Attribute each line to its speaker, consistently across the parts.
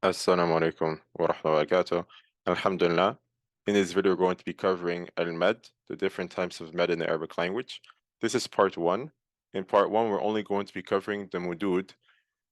Speaker 1: Assalamu alaikum wa rahmatullahi wa barakatuh. Alhamdulillah. In this video, we're going to be covering al-mad, the different types of mad in the Arabic language. This is part one. In part one, we're only going to be covering the mudud,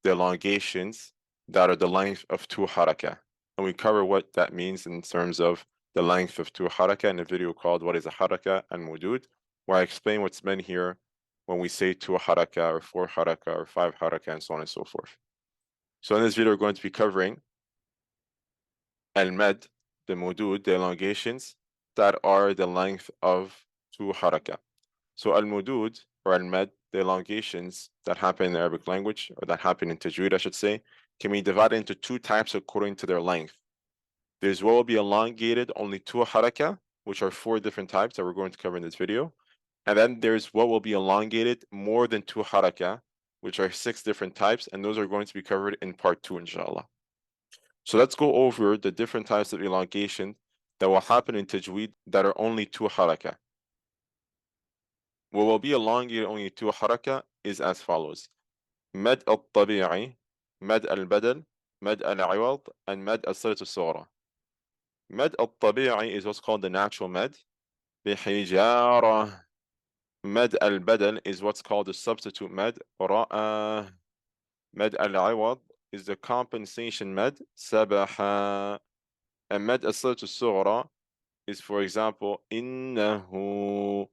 Speaker 1: the elongations that are the length of two haraka. And we cover what that means in terms of the length of two haraka in a video called What is a Haraka and Mudud, where I explain what's meant here when we say two haraka or four haraka or five haraka and so on and so forth. So in this video, we're going to be covering al-mad, the mudud, the elongations that are the length of two haraka. So al-mudud or al-mad, the elongations that happen in the Arabic language, or that happen in Tajweed, I should say, can be divided into two types according to their length. There's what will be elongated only two haraka, which are four different types that we're going to cover in this video. And then there's what will be elongated more than two haraka, which are six different types, and those are going to be covered in part two, inshallah. So let's go over the different types of elongation that will happen in Tajweed that are only two haraka. What will be elongated only two haraka is as follows. Mad al-tabi'i, mad al-badal, mad al-iwad, and mad al-silat al-sughra. Mad al-tabi'i is what's called the natural mad. بحجارة. Mad al-badal is what's called the substitute mad. رأى. Mad al-iwad is the compensation mad. سبح. And mad al-silat al-sughra is, for example, innahu.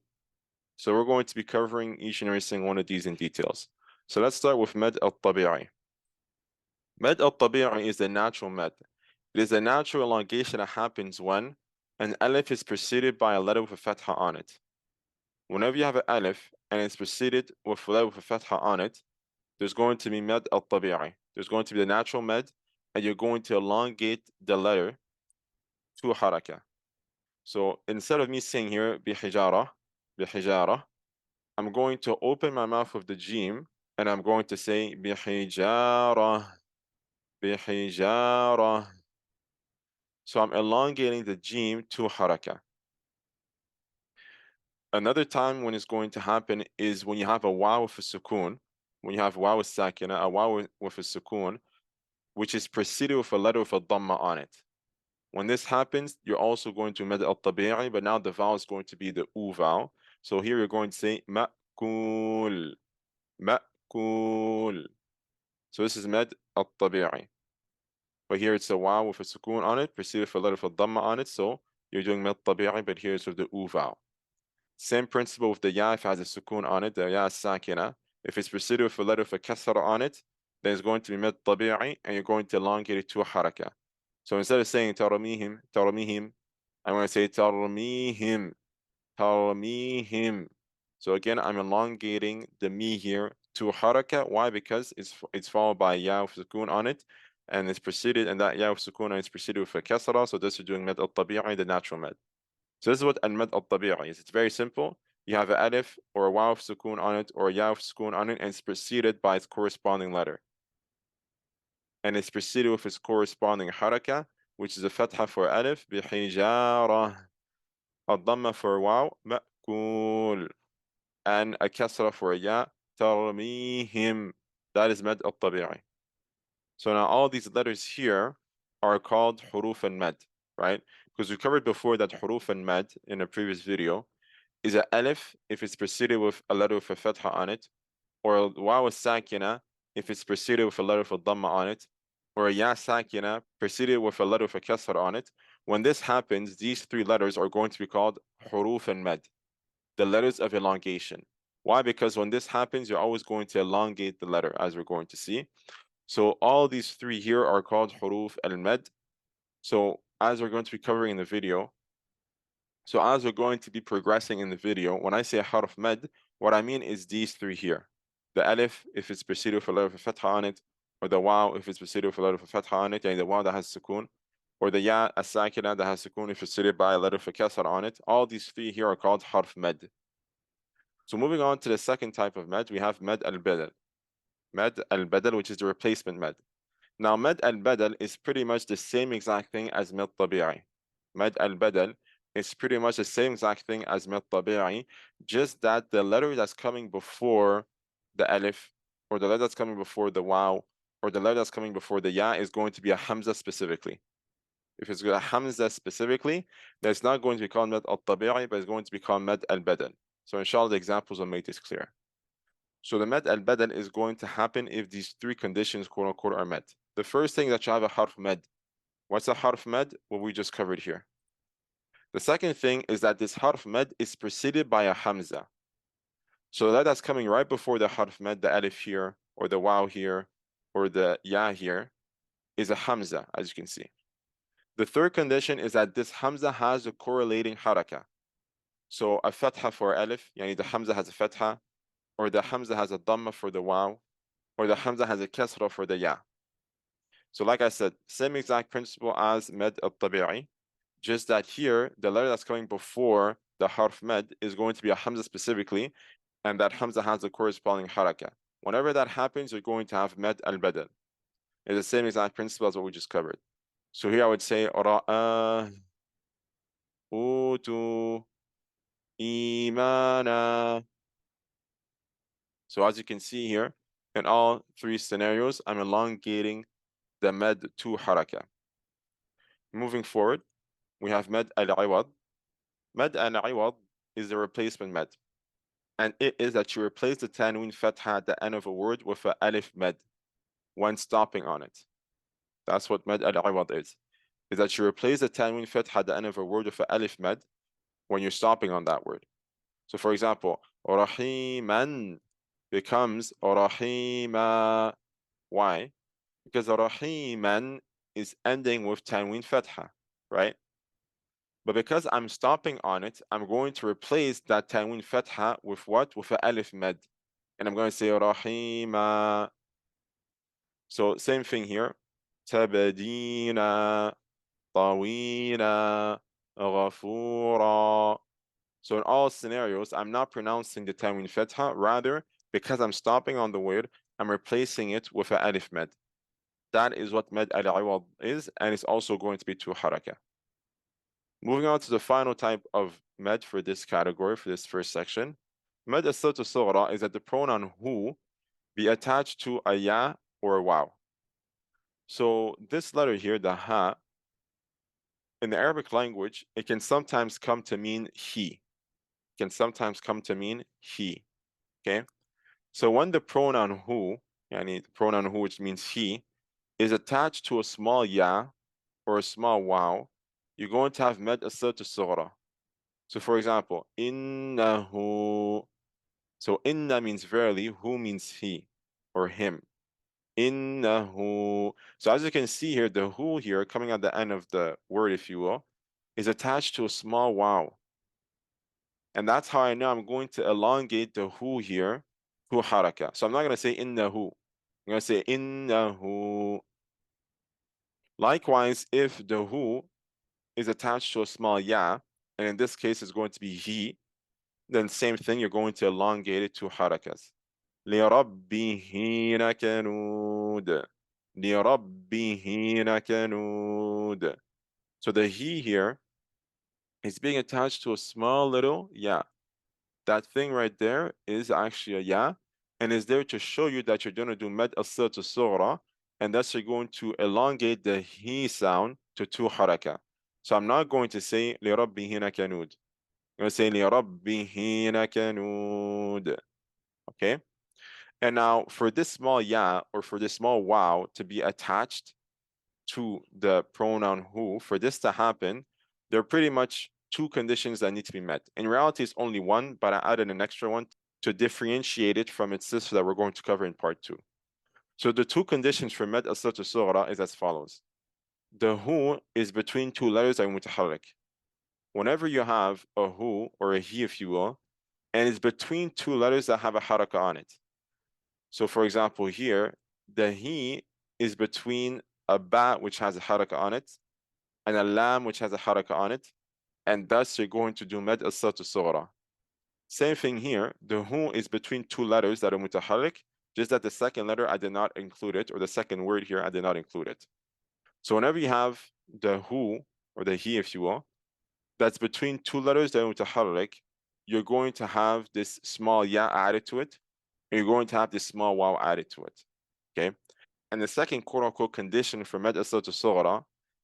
Speaker 1: So we're going to be covering each and every single one of these in details. So let's start with mad al-tabi'i. Mad al-tabi'i is the natural mad. It is a natural elongation that happens when an alif is preceded by a letter with a fatha on it. Whenever you have an alif and it's preceded with a letter with a fatha on it, there's going to be mad al-tabi'i. There's going to be the natural mad, and you're going to elongate the letter to haraka. So instead of me saying here bihijara, I'm going to open my mouth with the jim, and I'm going to say bihijara. So I'm elongating the jim to haraka. Another time when it's going to happen is when you have a waw with a sukoon, when you have waw with sakina, a waw with a sukoon, which is preceded with a letter with a dhamma on it. When this happens, you're also going to mad al-tabi'i, but now the vowel is going to be the u vowel. So here you're going to say ma'kul, ma'kul. So this is mad al-tabi'i. But here it's a waw with a sukoon on it, preceded with a letter with a dhamma on it. So you're doing mad al-tabi'i, but here it's with the u vowel. Same principle with the ya if it has a sukoon on it, the ya sakina. If it's preceded with a letter with a kasra on it, then it's going to be mad tabi'i, and you're going to elongate it to a haraka. So instead of saying taramihim, I'm going to say taramihim. So again, I'm elongating the mi here to a haraka. Why? Because it's followed by ya with sukoon on it, and it's preceded, and that ya with sukoon is preceded with a kasra. So this is doing mad al-tabi'i, the natural mad. So this is what al-mad al-tabi'i is. It's very simple. You have an alif or a waw of sukoon on it or a ya of sukoon on it, and it's preceded by its corresponding letter. And it's preceded with its corresponding haraka, which is a fatha for alif, bihijara, a dhamma for waw, ma'kul, and a kasra for a ya, tarmihim. That is mad al-tabi'i. So now all these letters here are called huruf al-mad, right? Because we covered before that huruf al-mad in a previous video is an alif if it's preceded with a letter with a fatha on it, or a waw sakina if it's preceded with a letter with a dhamma on it, or a ya sakina preceded with a letter with a kasra on it. When this happens, these three letters are going to be called huruf al-mad, the letters of elongation. Why? Because when this happens, you're always going to elongate the letter, as we're going to see. So all these three here are called huruf al-mad. So as we're going to be covering in the video, as we're going to be progressing in the video, when I say harf mad, what I mean is these three here. The alif, if it's preceded with a letter of a fatha on it, or the waw, if it's preceded with a letter of a fatha on it, and the waw that has sukoon, or the ya as-sakina that has sukoon if it's preceded by a letter of a kasra on it. All these three here are called harf mad. So moving on to the second type of mad, we have mad al-badal. Mad al-badal, which is the replacement mad. Now, mad al-badal is pretty much the same exact thing as mad tabi'i. Mad al-badal is pretty much the same exact thing as mad tabi'i, just that the letter that's coming before the alif, or the letter that's coming before the waw, or the letter that's coming before the ya is going to be a hamza specifically. If it's a hamza specifically, then it's not going to be called mad al-tabi'i, but it's going to be called mad al-badal. So inshallah, the examples will make this clear. So the mad al-badal is going to happen if these three conditions, quote unquote, are met. The first thing that you have a harf mad. What's a harf mad? What we just covered here. The second thing is that this harf mad is preceded by a hamza. So that that's coming right before the harf mad, the alif here, or the waw here, or the ya here, is a hamza, as you can see. The third condition is that this hamza has a correlating haraka. So a fatha for alif, yani the hamza has a fatha, or the hamza has a dhamma for the waw, or the hamza has a kasra for the ya. So like I said, same exact principle as med al-tabi'i, just that here, the letter that's coming before the harf med is going to be a hamza specifically, and that hamza has the corresponding haraka. Whenever that happens, you're going to have med al-badal. It's the same exact principle as what we just covered. So here I would say ra'a utu imana. So as you can see here, in all three scenarios, I'm elongating the med to haraka. Moving forward, we have med al-iwad. Med al-iwad is the replacement med. And it is that you replace the tanween fatha at the end of a word with an alif med when stopping on it. That's what med al-iwad is that you replace the tanween fatha at the end of a word with an alif med when you're stopping on that word. So for example, rahiman becomes rahima. Why? Because rahiman is ending with tanween fatha, right? But because I'm stopping on it, I'm going to replace that tanween fatha with what? With an alif med. And I'm going to say rahima. So same thing here. Tabadina, tawina, ghafura. So in all scenarios, I'm not pronouncing the tanween fatha. Rather, because I'm stopping on the word, I'm replacing it with an alif med. That is what med al-iwad is, and it's also going to be to haraka. Moving on to the final type of med for this category, for this first section. Med as-silatu sughra is that the pronoun hu be attached to a ya or a waw. So this letter here, the ha, in the Arabic language, it can sometimes come to mean he. It can sometimes come to mean he. Okay? So when the pronoun hu, yani the pronoun hu, which means he, is attached to a small ya or a small waw, you're going to have med as-silatu sughra. So for example, innahu. So inna means verily, hu means he or him. Innahu. So as you can see here, the hu here coming at the end of the word, if you will, is attached to a small waw. And that's how I know I'm going to elongate the hu here to haraka. So I'm not going to say innahu. I'm going to say innahu. Likewise, if the hu is attached to a small ya, and in this case it's going to be he, then same thing, you're going to elongate it to harakas. لِرَبِّهِ لَكَنُودٌ. لِرَبِّهِ لَكَنُودٌ. So the he here is being attached to a small little ya. That thing right there is actually a ya, and is there to show you that you're going to do med as-silatu sughra, and thus you're going to elongate the he sound to two haraka. So I'm not going to say لِرَبِّهِ لَكَنُودٌ. I'm going to say لِرَبِّهِ لَكَنُودٌ. Okay? And now for this small ya or for this small waw to be attached to the pronoun hu, for this to happen, there are pretty much two conditions that need to be met. In reality, it's only one, but I added an extra one to differentiate it from its sister that we're going to cover in part 2. So the two conditions for med as-silatu sughra is as follows. The hu is between two letters that are mutaharrik. Whenever you have a hu or a he, if you will, and it's between two letters that have a haraka on it. So for example, here, the he is between a ba, which has a haraka on it, and a lam, which has a haraka on it, and thus you're going to do med as-silatu sughra. Same thing here, the hu is between two letters that are mutaharrik, just that the second letter I did not include it, or the second word here I did not include it. So whenever you have the hu, or the he, if you will, that's between two letters that are mutaharrik, you're going to have this small ya added to it, and you're going to have this small waw added to it. Okay? And the second quote-unquote condition for Mad as-Silat al-Sughra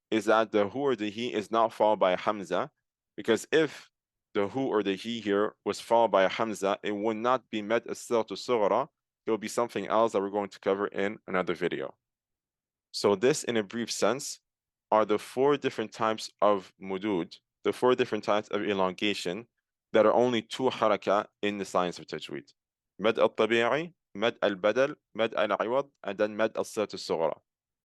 Speaker 1: is that the hu or the he is not followed by a hamza, because if the hu or the he here was followed by a hamza, it would not be Mad as-Silat al-Sughra, it will be something else that we're going to cover in another video. So this, in a brief sense, are the 4 different types of mudud, the 4 different types of elongation that are only 2 haraka in the science of tajweed. Mad al-tabi'i, mad al-badal, mad al-iwad, and then mad al-silat al-sughra.